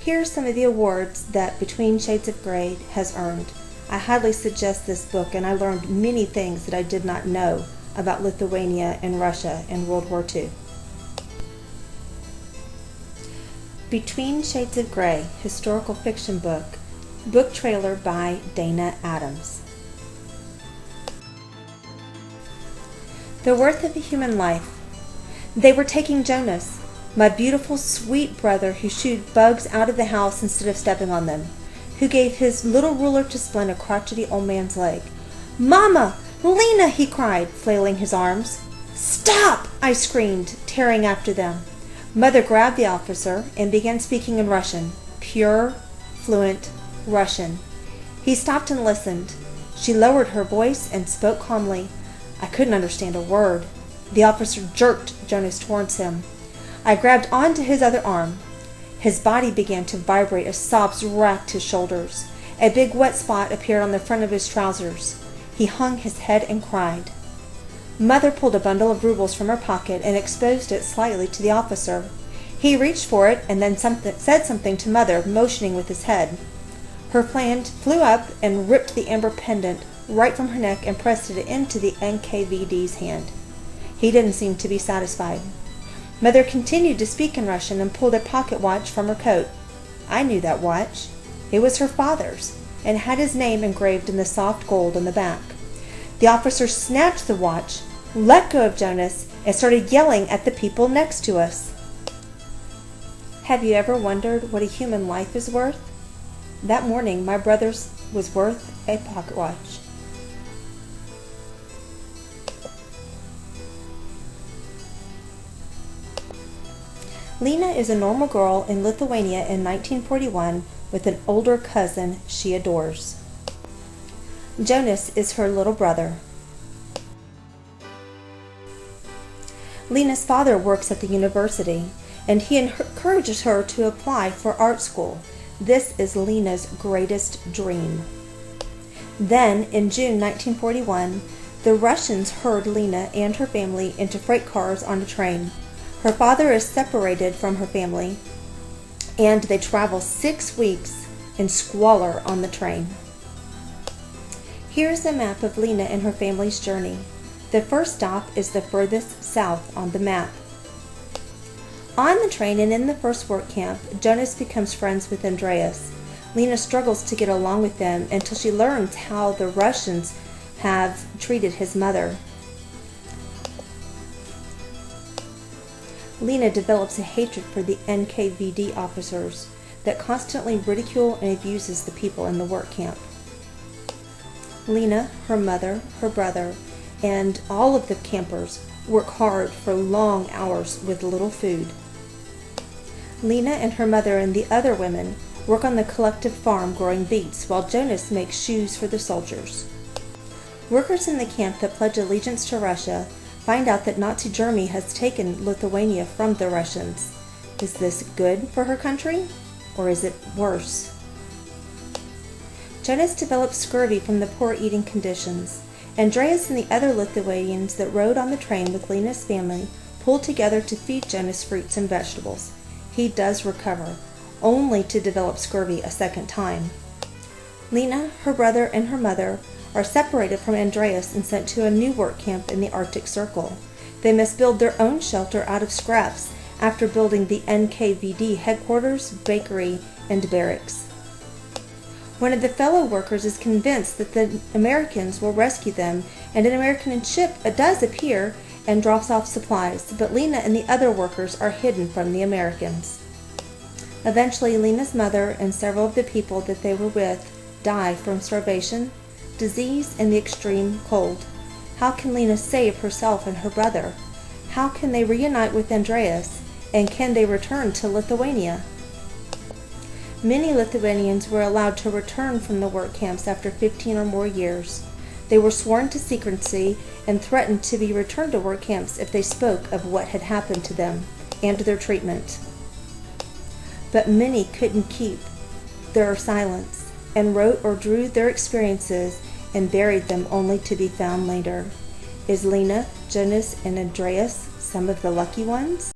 Here are some of the awards that Between Shades of Grey has earned. I highly suggest this book, and I learned many things that I did not know about Lithuania and Russia in World War II. Between Shades of Grey, historical fiction book trailer by Dana Adams. The Worth of a Human Life. They were taking Jonas, my beautiful, sweet brother who shooed bugs out of the house instead of stepping on them, who gave his little ruler to splint a crotchety old man's leg. "Mama! Lena!" he cried, flailing his arms. "Stop!" I screamed, tearing after them. Mother grabbed the officer and began speaking in Russian, pure, fluent Russian. He stopped and listened. She lowered her voice and spoke calmly. I couldn't understand a word. The officer jerked Jonas towards him. I grabbed onto his other arm. His body began to vibrate as sobs racked his shoulders. A big wet spot appeared on the front of his trousers. He hung his head and cried. Mother pulled a bundle of rubles from her pocket and exposed it slightly to the officer. He reached for it and then said something to Mother, motioning with his head. Her hand flew up and ripped the amber pendant right from her neck and pressed it into the NKVD's hand. He didn't seem to be satisfied. Mother continued to speak in Russian and pulled a pocket watch from her coat. I knew that watch. It was her father's and had his name engraved in the soft gold on the back. The officer snatched the watch, let go of Jonas, and started yelling at the people next to us. Have you ever wondered what a human life is worth? That morning, my brother's was worth a pocket watch. Lena is a normal girl in Lithuania in 1941 with an older cousin she adores. Jonas is her little brother. Lena's father works at the university, and he encourages her to apply for art school. This is Lena's greatest dream. Then, in June 1941, the Russians herd Lena and her family into freight cars on a train. Her father is separated from her family, and they travel 6 weeks in squalor on the train. Here's a map of Lena and her family's journey. The first stop is the furthest south on the map. On the train and in the first work camp, Jonas becomes friends with Andreas. Lena struggles to get along with them until she learns how the Russians have treated his mother. Lena develops a hatred for the NKVD officers that constantly ridicule and abuses the people in the work camp. Lena, her mother, her brother, and all of the campers work hard for long hours with little food. Lena and her mother and the other women work on the collective farm growing beets while Jonas makes shoes for the soldiers. Workers in the camp that pledge allegiance to Russia find out that Nazi Germany has taken Lithuania from the Russians. Is this good for her country, or is it worse? Jonas develops scurvy from the poor eating conditions. Andreas and the other Lithuanians that rode on the train with Lena's family pulled together to feed Jonas fruits and vegetables. He does recover, only to develop scurvy a second time. Lena, her brother, and her mother are separated from Andreas and sent to a new work camp in the Arctic Circle. They must build their own shelter out of scraps after building the NKVD headquarters, bakery, and barracks. One of the fellow workers is convinced that the Americans will rescue them, and an American ship does appear and drops off supplies, but Lena and the other workers are hidden from the Americans. Eventually, Lena's mother and several of the people that they were with die from starvation, disease, and the extreme cold. How can Lena save herself and her brother? How can they reunite with Andreas? And can they return to Lithuania? Many Lithuanians were allowed to return from the work camps after 15 or more years. They were sworn to secrecy and threatened to be returned to work camps if they spoke of what had happened to them and their treatment. But many couldn't keep their silence and wrote or drew their experiences and buried them only to be found later. Is Lena, Jonas, and Andreas some of the lucky ones?